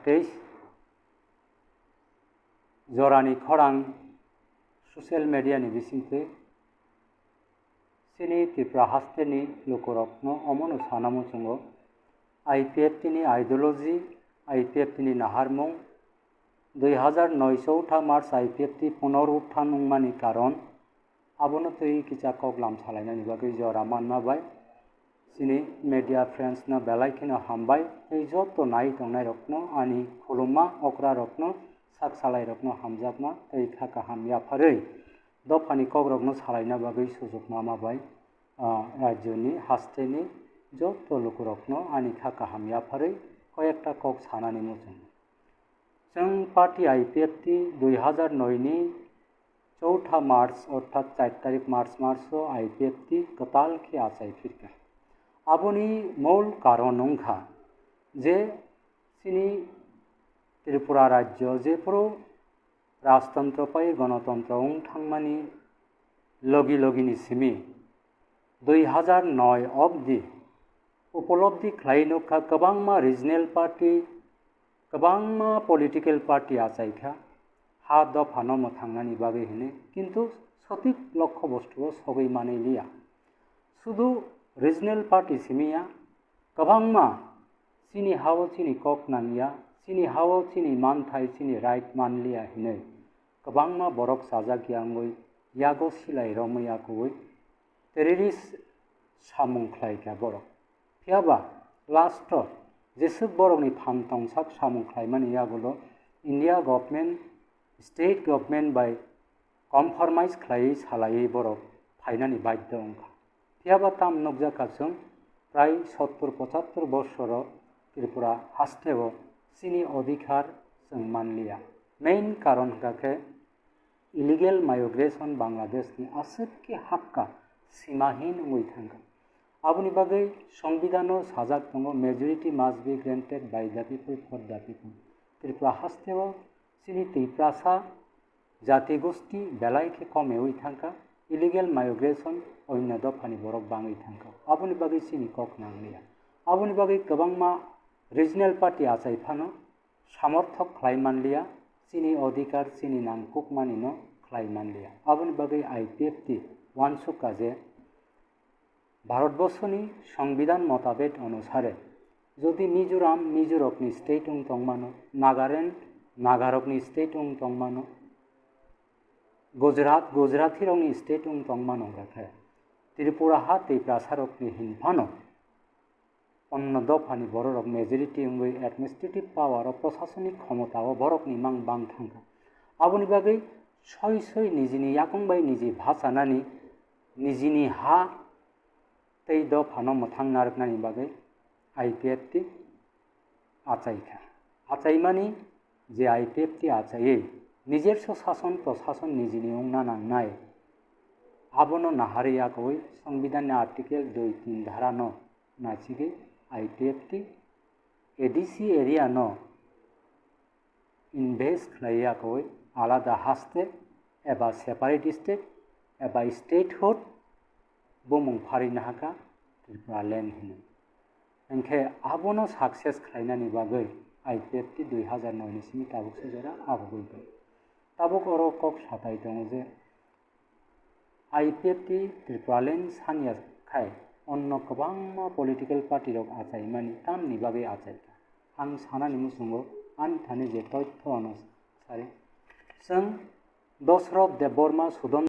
2023 जरानि खरां social मिडियानि बिसिंखै सिनि Tripura हास्टेनि लुकुरकनो अमनो सानामु चुंगो IPFT नि आइडियोलॉजी आईपीएफटी नि नाहारमुं 2009 मार्च आईपीएफटी पुनरुत्थान उंमानि कारण आबनो तै किचा कगलाम सालायनानि बागै जरा मानमाबाय सिनि मीडिया फ्रेंड्स न बेलायखिनो हामबाय तै जत नाय दंनाय रखनो आनि खुलुमा अक्रा रखनो साक सालाय रखनो हामजाबना तै खाका हामया फारै दफानि कगरकनो सालायना बागै सुजुग मामाबाय राज्यनि हास्टेनि जत लुकुरकनो आनि खाका हामया फारै कयेकटा कग सानानि मुजों जों पार्टी आईपीएफटी 2009 नि 4 मार्च अर्थात 4 तारिख मार्च आईपीएफटी कताल के आचाई फिरका आबुनी मूल कारण नंखा जे सिनी त्रिपुरा राज्य जेफोरो राजतंत्र पाई गणतंत्र थांमानी लगी लगिनी सिमी 2009 अब्दि उपलब्धि खालायनुखा गोबांमा रिजनेल पार्टी गोबांमा पलिटिकल पार्टी आचाइखा हा दफानो थांनानि बागै होने किन्तु सठिक लक्ष्य बस्तुओ सगै माने लिया शुधु रिजनेल पार्टी सिमिया गोबांमा सिनी हावो सिनी कक नांगिया सिनी हावो सिनी मानथाय सिनी राइट मानलिया हिनै गोबांमा बरक साजागियांगै यागो सिलाय रमैयागै टेररिस्ट सामुंख्लायगा बरक फियाबा लास्ट जेसु बरकनि फानतंसाक सामुंख्लायमानि यागोल India government state government by compromise खालायै सालायै बरक फायनानि बाध्य अंखा फियाबा ताम नगजाखाजों प्राय 70-75 बछर त्रिपुरा हास्टेव सिनी अधिकार जों मानलिया मेन कारण गाखे इलिगेल माइग्रेशन बांग्लादेशनि आसुके हक्का सीमाहीन उई थांगा आबुनि बागै संविधानो साजाक दङ majority must be granted by the people for the people Tripura हास्टेव सिनी त्रिप्रासा जाति गोष्ठी बेलायखे कमे उई थांगा इलिगेल माइग्रेशन अन्य दफानि बरक बाङै थांगा आबुनि बागै सिनी कक नांलिया आबुनि बागै गोबांमा रिजनेल पार्टी आचाइफानो समर्थक खालायमानलिया सिनी अधिकार सिनी नांकुक मानिनो खालायमानलिया आबुनि बागै आईपीएफटी वानसुका जे भारतवर्षनि संविधान मताबेट अनुसारे यदि मिजोरकनि स्टेट तंमानो नागालैंड नागारकनि स्टेट तंमानो गुजराती रंगनि स्टेट तंमानो गाखे त्रिपुरा हा त्रिप्रासारकनि हिंफानो अन्य दफानि बरक मेजॉरिटी उंगै एडमिनिस्ट्रेटिव पावर और प्रशासनिक क्षमता और बरकनि मां बां थांगा आबुनि बागै सय निजिनि याकंबाय निजि भाषानानि निजिनि हा तै दफानो मथां नारकनानि बागै आईपीएफटी आचाइखा आचाइमानि जे आईपीएफटी आचायै निजेर शासन प्रशासन निजिनि उंना नांनाय आबनो नाहारियागै संविधान आर्टिकल 2-3 धारा न नाचिगे आईपीएफटी एडीसी एरिया न इन्वेस्ट खालायागै आलादा हास्टेट एबा सेपारेट स्टेट एबा स्टेटहुड बुमुं फारिनो हाका त्रिपुरा लैंड होनो एंखे आबनो सक्सेस खालायनानि बागै आईपीएफटी 2009 सिमी ताबुक सेजरा आबगैबाय ताबुक अरो कक साथाय दङ जे आईपीएफटी त्रिपुरा लैंड सानिया खाय अन्य गोबांमा पलिटिकल पार्टी रक आचाइमानि तामनि बागै आचाइखा आं सानानि मुसुंगो आंनि थानाय जे तथ्य अनुसारे जों दशरथ देबबर्मा सुदन